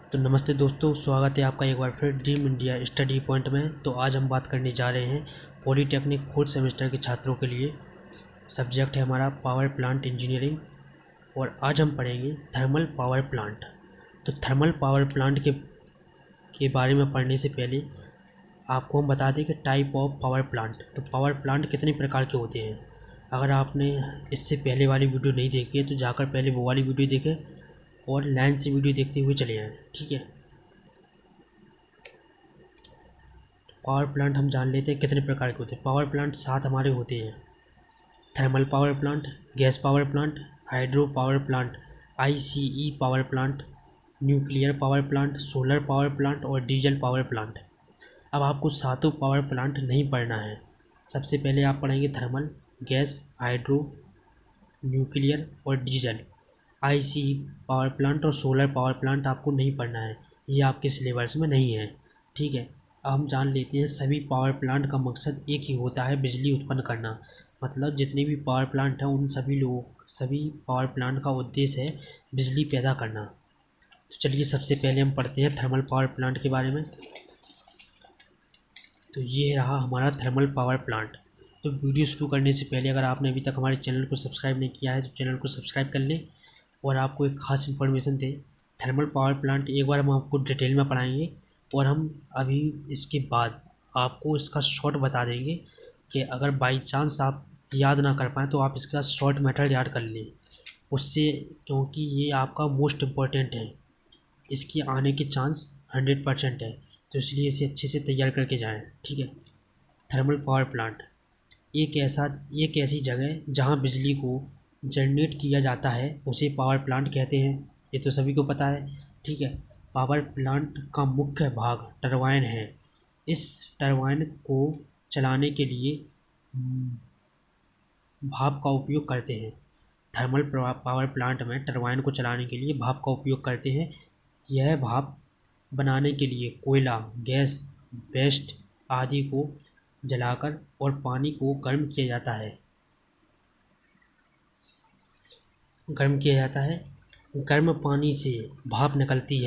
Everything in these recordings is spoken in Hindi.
तो नमस्ते दोस्तों, स्वागत है आपका एक बार फिर ड्रीम इंडिया स्टडी पॉइंट में। तो आज हम बात करने जा रहे हैं पॉलीटेक्निक फोर्थ सेमेस्टर के छात्रों के लिए। सब्जेक्ट है हमारा पावर प्लांट इंजीनियरिंग और आज हम पढ़ेंगे थर्मल पावर प्लांट। तो थर्मल पावर प्लांट के बारे में पढ़ने से पहले आपको हम बता दें कि टाइप ऑफ पावर प्लांट। तो पावर प्लांट कितने प्रकार के होते हैं। अगर आपने इससे पहले वाली वीडियो नहीं देखी है तो जाकर पहले वो वाली वीडियो देखें और लाइन से वीडियो देखते हुए चले आएँ, ठीक है। पावर प्लांट हम जान लेते हैं कितने प्रकार के होते हैं। पावर प्लांट 7 हमारे होते हैं। Thermal power plant, gas power plant, hydro power plant, ICE power plant, nuclear power plant, solar power plant और डीजल पावर प्लांट। अब आपको सातों पावर प्लांट नहीं पढ़ना है। सबसे पहले आप पढ़ेंगे थर्मल, गैस, हाइड्रो, न्यूक्लियर और डीजल। आईसीई पावर प्लांट और सोलर पावर प्लांट आपको नहीं पढ़ना है, ये आपके सिलेबस में नहीं है, ठीक है। अब हम जान लेते हैं सभी पावर प्लांट का मकसद एक ही होता है, बिजली उत्पन्न करना। मतलब जितने भी पावर प्लांट हैं उन सभी पावर प्लांट का उद्देश्य है बिजली पैदा करना। तो चलिए सबसे पहले हम पढ़ते हैं थर्मल पावर प्लांट के बारे में। तो ये रहा हमारा थर्मल पावर प्लांट। तो वीडियो शुरू करने से पहले अगर आपने अभी तक हमारे चैनल को सब्सक्राइब नहीं किया है तो चैनल को सब्सक्राइब कर लें और आपको एक ख़ास इन्फॉर्मेशन दें। थर्मल पावर प्लांट एक बार हम आपको डिटेल में पढ़ाएंगे और हम अभी इसके बाद आपको इसका शॉर्ट बता देंगे कि अगर बाई चांस आप याद ना कर पाएँ तो आप इसका शॉर्ट मेथड याद कर लें उससे, क्योंकि ये आपका मोस्ट इम्पॉर्टेंट है, इसकी आने के चांस 100% है। तो इसलिए इसे अच्छे से तैयार करके जाएं, ठीक है। थर्मल पावर प्लांट एक ऐसी जगह जहां बिजली को जनरेट किया जाता है उसे पावर प्लांट कहते हैं। ये तो सभी को पता है, ठीक है। पावर प्लांट का मुख्य भाग टरबाइन है। इस टरबाइन को चलाने के लिए भाप का उपयोग करते हैं। थर्मल पावर प्लांट में टरबाइन को चलाने के लिए भाप का उपयोग करते हैं। यह भाप बनाने के लिए कोयला, गैस, वेस्ट आदि को जलाकर और पानी को गर्म किया जाता है। गर्म पानी से भाप निकलती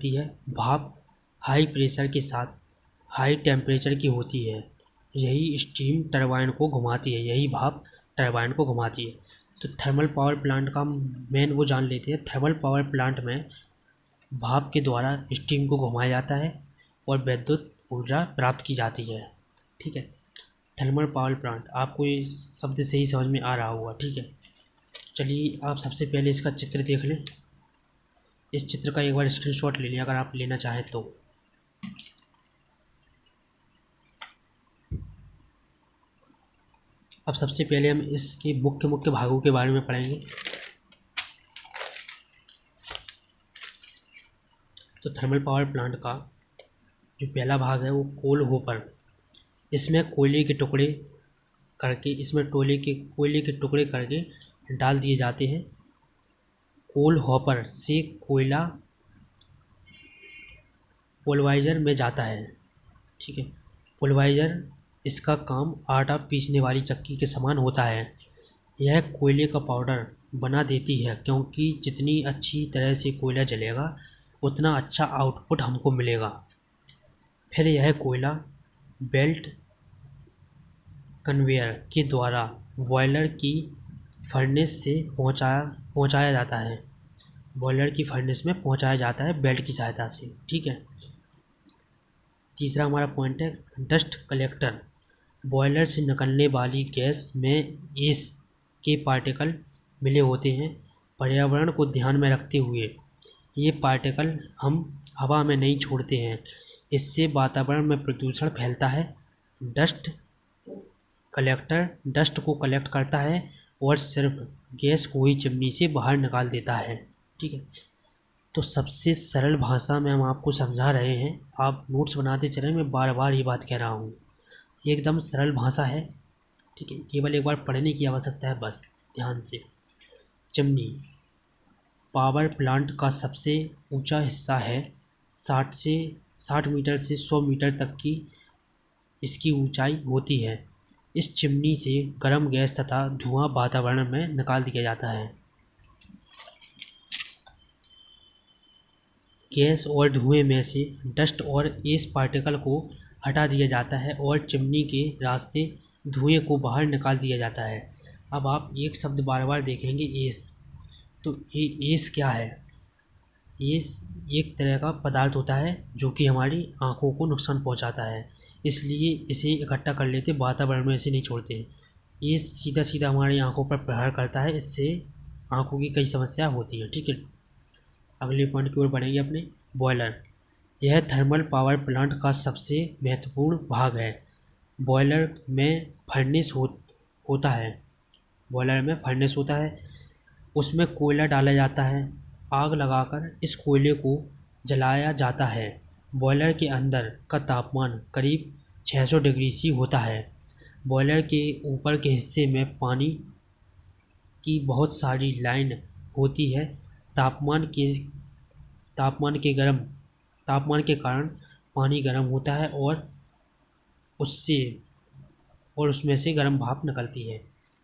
है और भाप हाई प्रेशर के साथ हाई टेम्परेचर की होती है। यही भाप टरबाइन को घुमाती है। तो थर्मल पावर प्लांट का मेन वो जान लेते हैं। थर्मल पावर प्लांट में भाप के द्वारा स्टीम को घुमाया जाता है और विद्युत ऊर्जा प्राप्त की जाती है, ठीक है। थर्मल पावर प्लांट आपको ये शब्द से ही समझ में आ रहा होगा, ठीक है। चलिए आप सबसे पहले इसका चित्र देख लें। इस चित्र का एक बार स्क्रीनशॉट ले लें अगर आप लेना चाहें तो। अब सबसे पहले हम इसके मुख्य भागों के बारे में पढ़ेंगे। तो थर्मल पावर प्लांट का जो पहला भाग है वो कोल होपर। इसमें कोयले के टुकड़े करके डाल दिए जाते हैं। कोल हॉपर से कोयला पोलवाइजर में जाता है, ठीक है। पोलवाइजर इसका काम आटा पीसने वाली चक्की के समान होता है। यह कोयले का पाउडर बना देती है, क्योंकि जितनी अच्छी तरह से कोयला जलेगा उतना अच्छा आउटपुट हमको मिलेगा। फिर यह कोयला बेल्ट कन्वेयर के द्वारा बॉयलर की फर्नेस से पहुंचाया जाता है। बॉयलर की फर्नेस में पहुंचाया जाता है बेल्ट की सहायता से, ठीक है। तीसरा हमारा पॉइंट है डस्ट कलेक्टर। बॉयलर से निकलने वाली गैस में एस के पार्टिकल मिले होते हैं। पर्यावरण को ध्यान में रखते हुए ये पार्टिकल हम हवा में नहीं छोड़ते हैं, इससे वातावरण में प्रदूषण फैलता है। डस्ट कलेक्टर डस्ट को कलेक्ट करता है और सिर्फ गैस को ही चिमनी से बाहर निकाल देता है, ठीक है। तो सबसे सरल भाषा में हम आपको समझा रहे हैं, आप नोट्स बनाते चलें, मैं बार बार ये बात कह रहा हूँ। ये एकदम सरल भाषा है, ठीक है। केवल एक बार पढ़ने की आवश्यकता है, बस ध्यान से। चिमनी पावर प्लांट का सबसे ऊंचा हिस्सा है। 60 मीटर से 100 मीटर तक की इसकी ऊंचाई होती है। इस चिमनी से गर्म गैस तथा धुआं वातावरण में निकाल दिया जाता है। गैस और धुएं में से डस्ट और एस पार्टिकल को हटा दिया जाता है और चिमनी के रास्ते धुएं को बाहर निकाल दिया जाता है। अब आप एक शब्द बार बार देखेंगे, एस। तो ये एस क्या है? एस एक तरह का पदार्थ होता है जो कि हमारी आँखों को नुकसान पहुंचाता है, इसलिए इसे इकट्ठा कर लेते, वातावरण में इसे नहीं छोड़ते। ये सीधा सीधा हमारी आँखों पर प्रहार करता है, इससे आँखों की कई समस्या होती है। ठीक है, अगले पॉइंट की ओर बढ़ेंगे अपने। बॉयलर, यह थर्मल पावर प्लांट का सबसे महत्वपूर्ण भाग है। बॉयलर में फर्नेस होता है। बॉयलर में फर्नेस होता है, उसमें कोयला डाला जाता है। आग लगाकर इस कोयले को जलाया जाता है। बॉयलर के अंदर का तापमान करीब 600 डिग्री सी होता है। बॉयलर के ऊपर के हिस्से में पानी की बहुत सारी लाइन होती है। तापमान के कारण पानी गर्म होता है और उसमें से गर्म भाप निकलती है।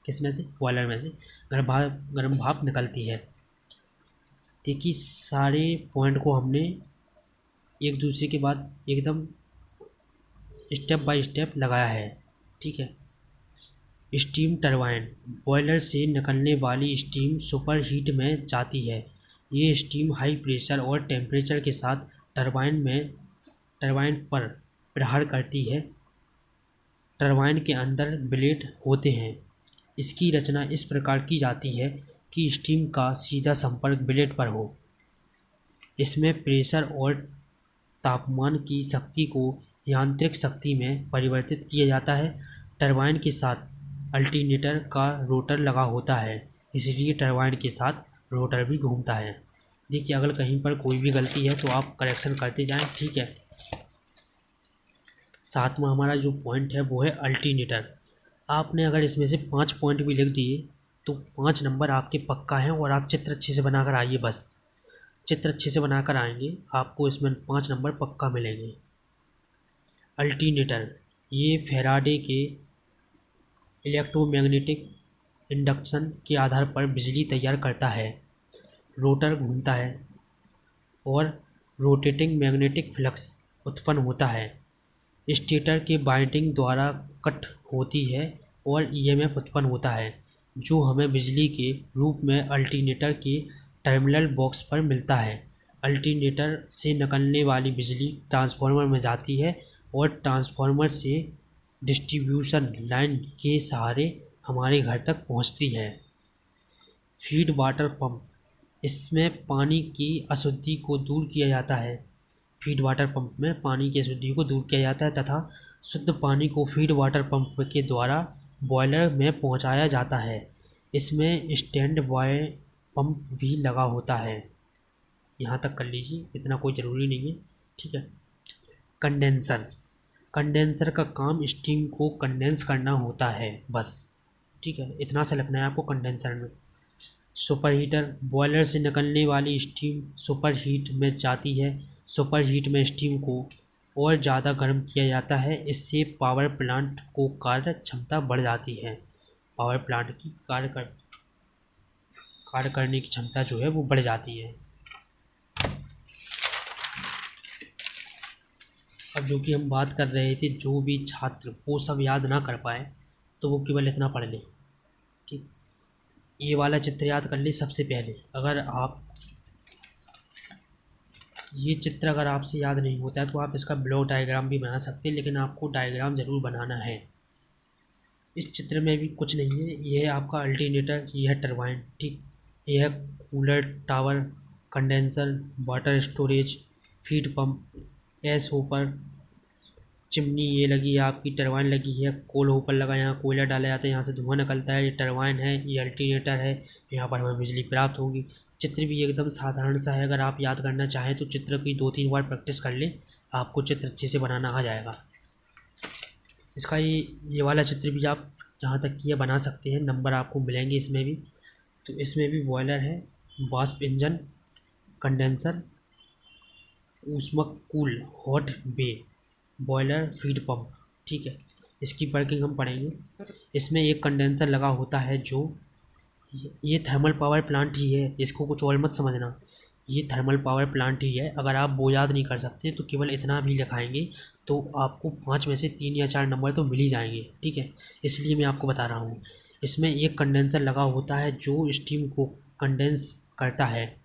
किसमें से? बॉयलर में से गर्म भाप निकलती है। देखिए, सारे पॉइंट को हमने एक दूसरे के बाद एकदम स्टेप बाय स्टेप लगाया है। ठीक है। स्टीम टरबाइन, बॉयलर से निकलने वाली स्टीम सुपर हीट में जाती है। ये स्टीम हाई प्रेशर और टेम्परेचर के साथ टरबाइन पर प्रहार करती है। टरबाइन के अंदर ब्लेड होते हैं। इसकी रचना इस प्रकार की जाती है कि स्टीम का सीधा संपर्क ब्लेड पर हो। इसमें प्रेशर और तापमान की शक्ति को यांत्रिक शक्ति में परिवर्तित किया जाता है। टरबाइन के साथ अल्टरनेटर का रोटर लगा होता है, इसलिए टरबाइन के साथ रोटर भी घूमता है। देखिए, अगर कहीं पर कोई भी गलती है तो आप करेक्शन करते जाएं। ठीक है। सातवां हमारा जो पॉइंट है वो है अल्टरनेटर। आपने अगर इसमें से 5 पॉइंट भी लिख दिए तो 5 नंबर आपके पक्का हैं, और आप चित्र अच्छे से बनाकर आइए। बस चित्र अच्छे से बनाकर आएंगे, आपको इसमें 5 नंबर पक्का मिलेंगे। अल्टरनेटर ये फैराडे के इलेक्ट्रोमैग्नेटिक इंडक्शन के आधार पर बिजली तैयार करता है। रोटर घूमता है और रोटेटिंग मैग्नेटिक फ्लक्स उत्पन्न होता है। स्टेटर के वाइंडिंग द्वारा कट होती है और ईएमएफ उत्पन्न होता है, जो हमें बिजली के रूप में अल्टरनेटर के टर्मिनल बॉक्स पर मिलता है। अल्टरनेटर से निकलने वाली बिजली ट्रांसफार्मर में जाती है और ट्रांसफार्मर से डिस्ट्रीब्यूशन लाइन के सहारे हमारे घर तक पहुंचती है। फीड वाटर पंप, इसमें पानी की अशुद्धि को दूर किया जाता है। फीड वाटर पंप में पानी की अशुद्धि को दूर किया जाता है तथा शुद्ध पानी को फीड वाटर पंप के द्वारा बॉयलर में पहुंचाया जाता है। इसमें स्टैंड बाय पंप भी लगा होता है। यहाँ तक कर लीजिए, इतना कोई ज़रूरी नहीं है। ठीक है। कंडेंसर का काम स्टीम को कंडेंस करना होता है, बस। ठीक है, इतना सा लिखना है आपको कंडेंसर में। सुपर हीटर, बॉयलर से निकलने वाली स्टीम सुपर हीट में जाती है। सुपर हीट में स्टीम को और ज़्यादा गर्म किया जाता है। इससे पावर प्लांट को कार्य क्षमता बढ़ जाती है। पावर प्लांट की कार्य करने की क्षमता जो है वो बढ़ जाती है। अब जो कि हम बात कर रहे थे, जो भी छात्र वो सब याद ना कर पाए तो वो केवल इतना पढ़ ले। ठीक, ये वाला चित्र याद कर ले सबसे पहले। ये चित्र अगर आपसे याद नहीं होता है तो आप इसका ब्लॉक डायग्राम भी बना सकते हैं, लेकिन आपको डायग्राम ज़रूर बनाना है। इस चित्र में भी कुछ नहीं है। यह है आपका अल्टरनेटर, यह है टरबाइन। ठीक, यह है cooler tower, condenser, water storage, feed pump, S hopper, chimney ये लगी है आपकी, टरबाइन लगी है, कोल होपर लगा, यहाँ कोयला डाला जाता है, यहाँ से धुआं निकलता है। ये टरबाइन है, ये अल्टरनेटर है, यहाँ पर हमें बिजली प्राप्त होगी। चित्र भी एकदम साधारण सा है। अगर आप याद करना चाहें तो चित्र की 2-3 बार प्रैक्टिस कर लें, आपको चित्र अच्छे से बनाना आ जाएगा। इसका ये वाला चित्र भी आप जहाँ तक कि ये बना सकते हैं, नंबर आपको मिलेंगे इसमें भी। तो इसमें भी बॉयलर है, वाष्प इंजन, कंडेंसर, ऊष्मक कूल हॉट बे, बॉयलर, फीड पंप। ठीक है। इसकी वर्किंग हम पढ़ेंगे। इसमें एक कंडेंसर लगा होता है जो ये थर्मल पावर प्लांट ही है, इसको कुछ और मत समझना, ये थर्मल पावर प्लांट ही है। अगर आप वो याद नहीं कर सकते तो केवल इतना भी लिखाएंगे तो आपको 5 में से 3 या 4 नंबर तो मिल ही जाएंगे, ठीक है। इसलिए मैं आपको बता रहा हूँ। इसमें एक कंडेंसर लगा होता है जो स्टीम को कंडेंस करता है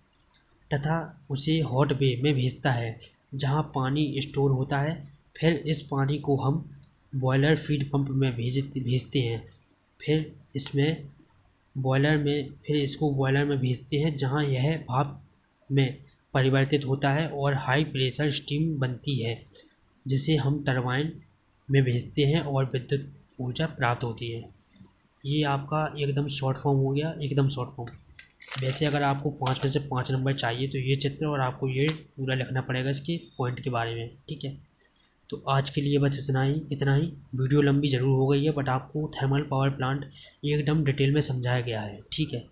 तथा उसे हॉट बे में भेजता है जहाँ पानी स्टोर होता है। फिर इस पानी को हम बॉयलर फीड पंप में भेजते हैं। फिर इसको बॉयलर में भेजते हैं जहाँ यह भाप में परिवर्तित होता है और हाई प्रेशर स्टीम बनती है जिसे हम टरबाइन में भेजते हैं और विद्युत ऊर्जा प्राप्त होती है। ये आपका एकदम शॉर्ट फॉर्म हो गया, एकदम शॉर्ट फॉर्म। वैसे अगर आपको 5 में से 5 नंबर चाहिए तो ये चित्र और आपको ये पूरा लिखना पड़ेगा इसके पॉइंट के बारे में, ठीक है। तो आज के लिए बस इतना ही। वीडियो लंबी ज़रूर हो गई है बट आपको थर्मल पावर प्लांट एकदम डिटेल में समझाया गया है, ठीक है।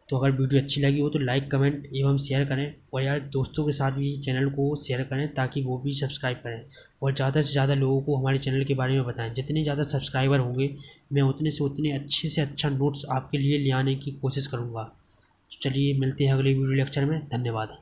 तो अगर वीडियो अच्छी लगी हो तो लाइक कमेंट एवं शेयर करें और यार दोस्तों के साथ भी चैनल को शेयर करें ताकि वो भी सब्सक्राइब करें और ज़्यादा से ज़्यादा लोगों को हमारे चैनल के बारे में बताएं। जितने ज़्यादा सब्सक्राइबर होंगे मैं उतने से उतने अच्छे से अच्छा नोट्स आपके लिए ले आने की कोशिश करूँगा। तो चलिए मिलते हैं अगले वीडियो लेक्चर में। धन्यवाद।